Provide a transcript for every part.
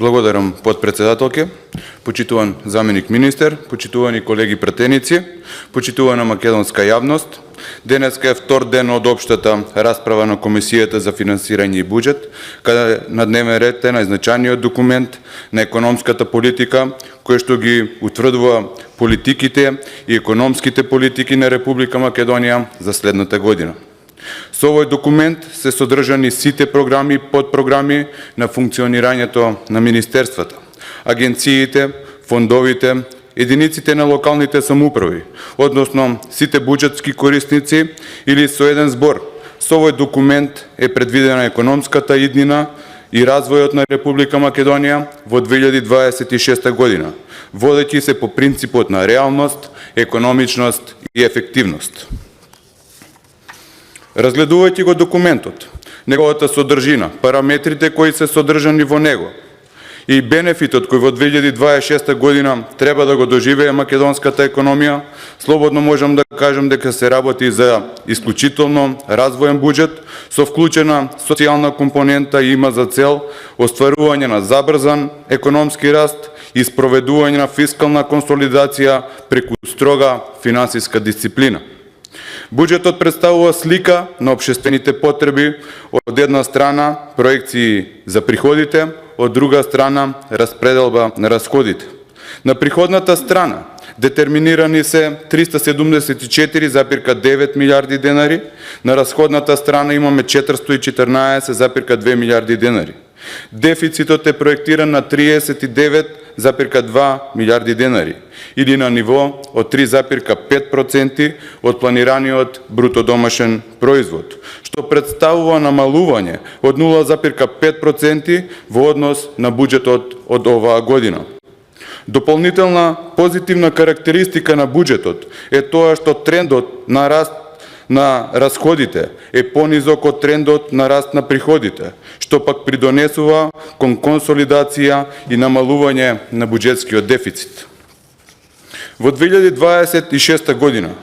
Благодарам подпредседателке, почитуван заменик министер, почитувани колеги пратеници, почитувана македонска јавност. Денеска е втор ден од општата расправа на Комисијата за финансирање и буџет, каде на дневен ред е најзначајниот документ на економската политика, кој што ги утврдува политиките и економските политики на Република Македонија за следната година. Со овој документ се содржани сите програми и подпрограми на функционирањето на министерствата, агенциите, фондовите, единиците на локалните самоуправи, односно сите буџетски корисници или со еден збор. Со овој документ е предвидена економската иднина и развојот на Република Македонија во 2026 година, водејќи се по принципот на реалност, економичност и ефективност. Разгледувајќи го документот, неговата содржина, параметрите кои се содржани во него и бенефитот кој во 2026 година треба да го доживее македонската економија, слободно можам да кажам дека се работи за исклучително развоен буџет со вклучена социјална компонента и има за цел остварување на забрзан економски раст и спроведување на фискална консолидација преку строга финансиска дисциплина. Буџетот представува слика на општествените потреби, од една страна проекции за приходите, од друга страна распределба на расходите. На приходната страна детерминирани се 374,9 милиарди денари, на расходната страна имаме 414,2 милиарди денари. Дефицитот е проектиран на 39,2 милиарди денари, или на ниво од 3,5% од планираниот бруто домашен производ, што представува намалување од 0,5% во однос на буџетот од оваа година. Дополнителна позитивна карактеристика на буџетот е тоа што трендот на раст на расходите е понизок од трендот на раст на приходите, што пак придонесува кон консолидација и намалување на буџетскиот дефицит. Во 2026 година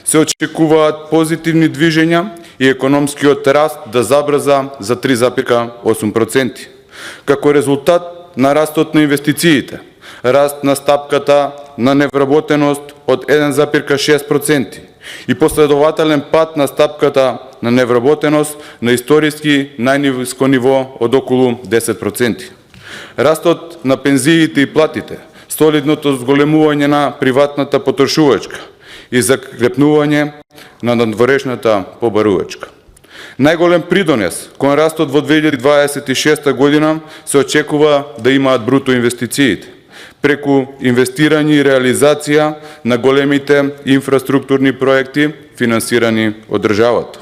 се очекуваат позитивни движења и економскиот раст да забрза за 3,8%. Како резултат на растот на инвестициите, раст на стапката на невработеност од 1,6% и последователен пат на стапката на невработеност на историски најниско ниво од околу 10%. Растот на пензиите и платите, солидното зголемување на приватната потрошувачка и закрепнување на надворешната побарувачка. Најголем придонес кон растот во 2026 година се очекува да имаат бруто инвестициите, преку инвестирање и реализација на големите инфраструктурни проекти финансирани од државата.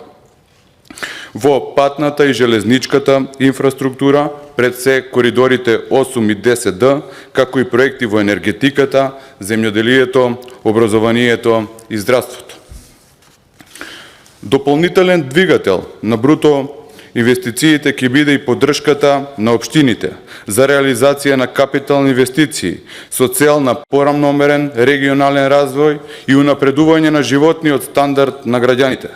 Во патната и железничката инфраструктура, пред се коридорите 8 и 10Д, како и проекти во енергетиката, земјоделието, образованието и здравството. Дополнителен двигател на бруто инвестициите ќе биде и поддршката на општините за реализација на капитални инвестиции со цел на порамномерен регионален развој и унапредување на животниот стандард на граѓаните.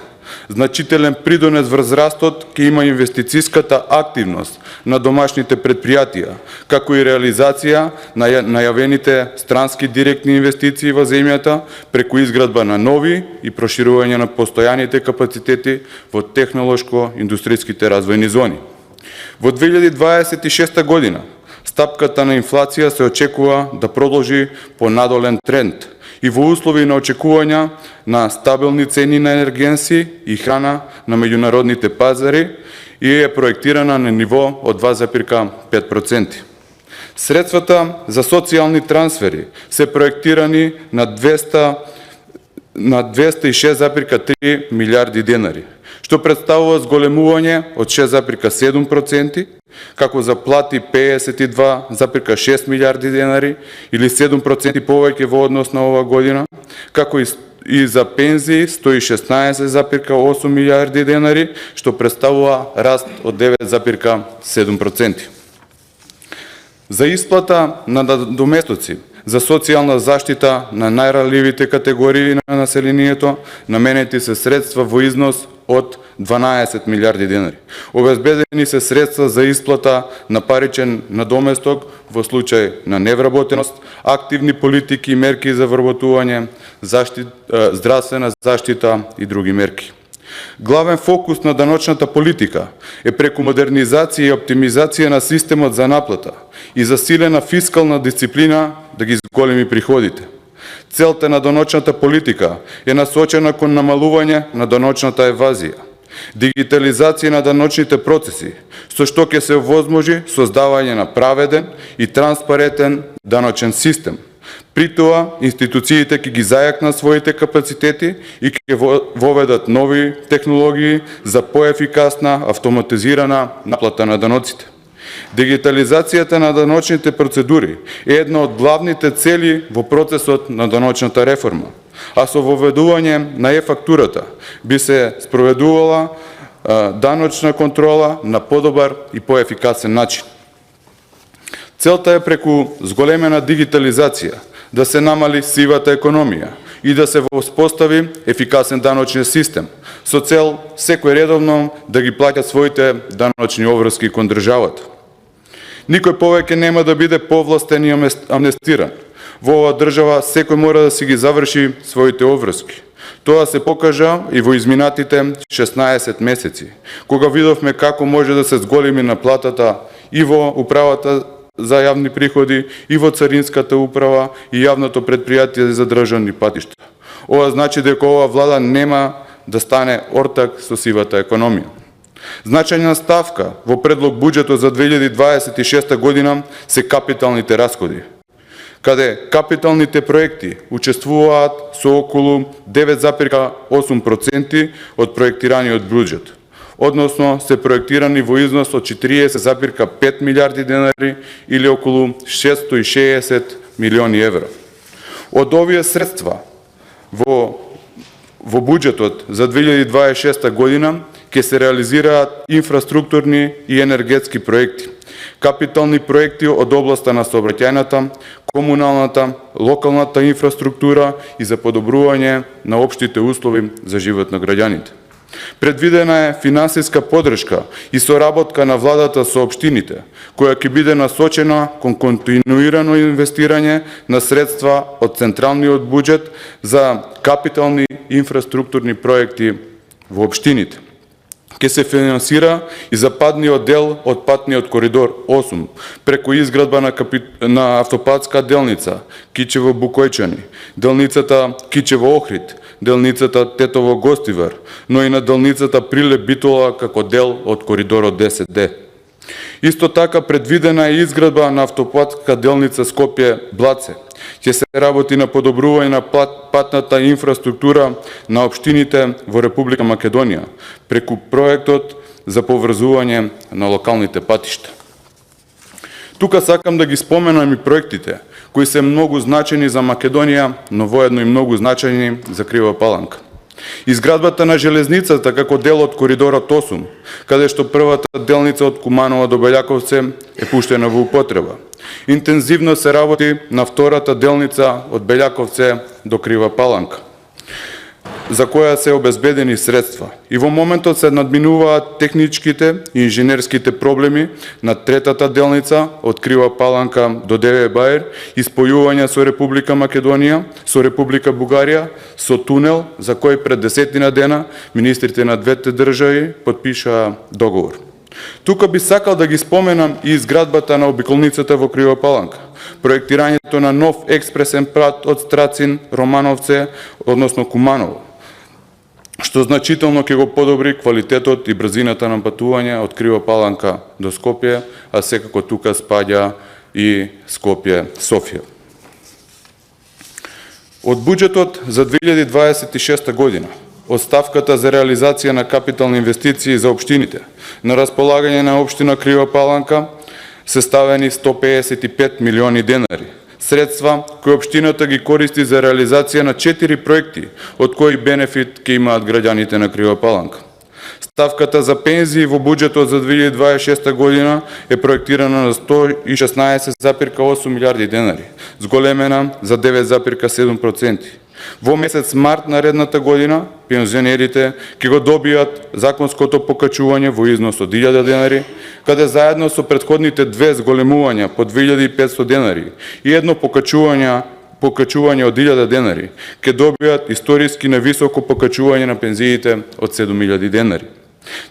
Значителен придонес врз растот ќе има инвестициската активност на домашните предпријатија, како и реализација на најавените странски директни инвестиции во земјата преку изградба на нови и проширување на постојаните капацитети во технолошко-индустријските развојни зони. Во 2026 година стапката на инфлација се очекува да продолжи по надолен тренд и во услови на очекувања на стабилни цени на енергенси и храна на меѓународните пазари и е проектирана на ниво од 2,5%. Средствата за социјални трансфери се проектирани на 206,3 милиарди денари, што представува зголемување од 6,7%, како за плати 52,6 милиарди денари или 7% повеќе во однос на ова година, како и за пензии 116,8 милиарди денари, што представува раст од 9,7%. За исплата на надоместоци за социјална заштита на најранливите категории на населението наменети се средства во износ од 12 милиарди денари. Обезбедени се средства за исплата на паричен надоместок во случај на невработеност, активни политики и мерки за вработување, здравствена заштита и други мерки. Главен фокус на даночната политика е преку модернизација и оптимизација на системот за наплата и засилена фискална дисциплина да ги зголеми приходите. Целта на даночната политика е насочена кон намалување на даночната евазија, дигитализација на даночните процеси, со што ќе се овозможи создавање на праведен и транспарентен даночен систем. При тоа, институциите ќе ги зајакнат своите капацитети и ќе воведат нови технологии за поефикасна, автоматизирана наплата на даноците. Дигитализацијата на даночните процедури е една од главните цели во процесот на даночната реформа, а со воведување на е-фактурата би се спроведувала даночна контрола на подобар и поефикасен начин. Целта е преку зголемена дигитализација да се намали сивата економија и да се воспостави ефикасен даночен систем, со цел секој редовно да ги плаќа своите даночни обврски кон државата. Никој повеќе нема да биде повластен и амнестиран. Во оваа држава секој мора да си ги заврши своите обврски. Тоа се покажа и во изминатите 16 месеци, кога видовме како може да се зголеми наплатата и во управата за јавни приходи, и во Царинската управа и јавното предпријатие за државни патишта. Ова значи дека оваа влада нема да стане ортак со сивата економија. Значајна ставка во предлог буџетот за 2026 година се капиталните расходи, каде капиталните проекти учествуваат со околу 9,8% од проектираниот буџет, односно се проектирани во износ од 40,5 милиарди денари или околу 660 милиони евра. Од овие средства во буџетот за 2026 година ќе се реализираат инфраструктурни и енергетски проекти, капитални проекти од областа на сообраќајната, комуналната, локалната инфраструктура и за подобрување на општите услови за живот на граѓаните. Предвидена е финансиска поддршка и соработка на владата со општините, која ќе биде насочена кон континуирано инвестирање на средства од централниот буџет за капитални инфраструктурни проекти во општините. Ке се финансира и западниот дел од патниот коридор 8 преку изградба на автопатска делница Кичево-Букојчани, делницата Кичево-Охрид, делницата Тетово-Гостивар, но и на делницата Прилеп-Битола како дел од коридорот 10D. Исто така предвидена е изградба на автопатска делница Скопје-Блаце. Ќе се работи на подобрување на патната инфраструктура на општините во Република Македонија преку проектот за поврзување на локалните патишта. Тука сакам да ги споменам и проектите кои се многу значени за Македонија, но воедно и многу значени за Крива Паланка. Изградбата на железницата како дел од коридорот 8, каде што првата делница од Куманово до Белјаковце е пуштена во употреба. Интензивно се работи на втората делница од Белјаковце до Крива Паланка, за која се обезбедени средства. И во моментот се надминуваат техничките и инженерските проблеми на третата делница од Крива Паланка до Деве Баер и спојување со Република Македонија, со Република Бугарија, со тунел за кој пред 10 дена министрите на двете држави потпишаа договор. Тука би сакал да ги споменам и изградбата на обиколницата во Крива Паланка, проектирањето на нов експресен пат од Страцин, Романовце, односно Куманово, што значително ќе го подобри квалитетот и брзината на патување од Крива Паланка до Скопје, а секако тука спаѓа и Скопје-Софија. Од буџетот за 2026 година, од ставката за реализација на капитални инвестиции за општините, на располагање на општина Крива Паланка се ставени 155 милиони денари. Средства кои општината ги користи за реализација на 4 проекти, од кои бенефит ќе имаат граѓаните на Крива Паланка. Ставката за пензии во буџетот за 2026 година е проектирана на 116,8 милиарди денари, зголемена за 9,7%. Во месец март наредната година, пензионерите ќе го добијат законското покачување во износ од 1000 денари, каде заедно со претходните две зголемувања по 2500 денари и едно покачување од 1000 денари, ќе добијат историски нависоко покачување на пензиите од 7000 денари.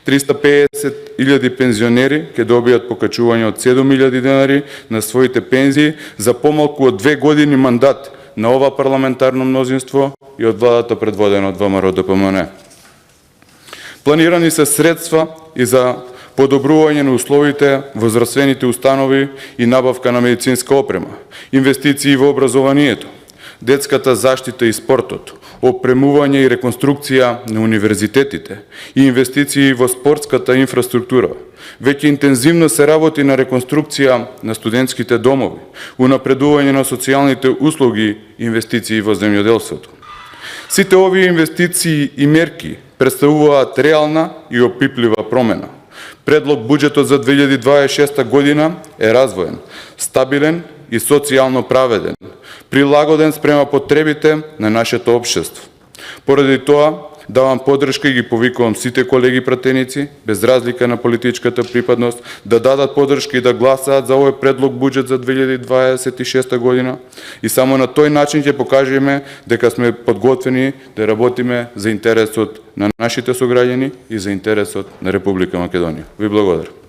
350.000 пензионери ќе добијат покачување од 7000 денари на своите пензии за помалку од 2 години мандат на ова парламентарно мнозинство и од владата предводена од ВМРО-ДПМН. Планирани се средства и за подобрување на условите во здравствените установи и набавка на медицинска опрема, инвестиции во образованието, детската заштита и спортот, опремување и реконструкција на универзитетите и инвестиции во спортската инфраструктура. Веќе интензивно се работи на реконструкција на студентските домови, унапредување на социјалните услуги и инвестиции во земјоделството. Сите овие инвестиции и мерки представуваат реална и опиплива промена. Предлог буџетот за 2026 година е развоен, стабилен и социјално праведен, прилагоден спрема потребите на нашето општество. Поради тоа, давам поддршка и ги повикувам сите колеги пратеници, без разлика на политичката припадност, да дадат поддршка и да гласаат за овој предлог буџет за 2026 година и само на тој начин ќе покажеме дека сме подготвени да работиме за интересот на нашите сограѓани и за интересот на Република Македонија. Ви благодарам.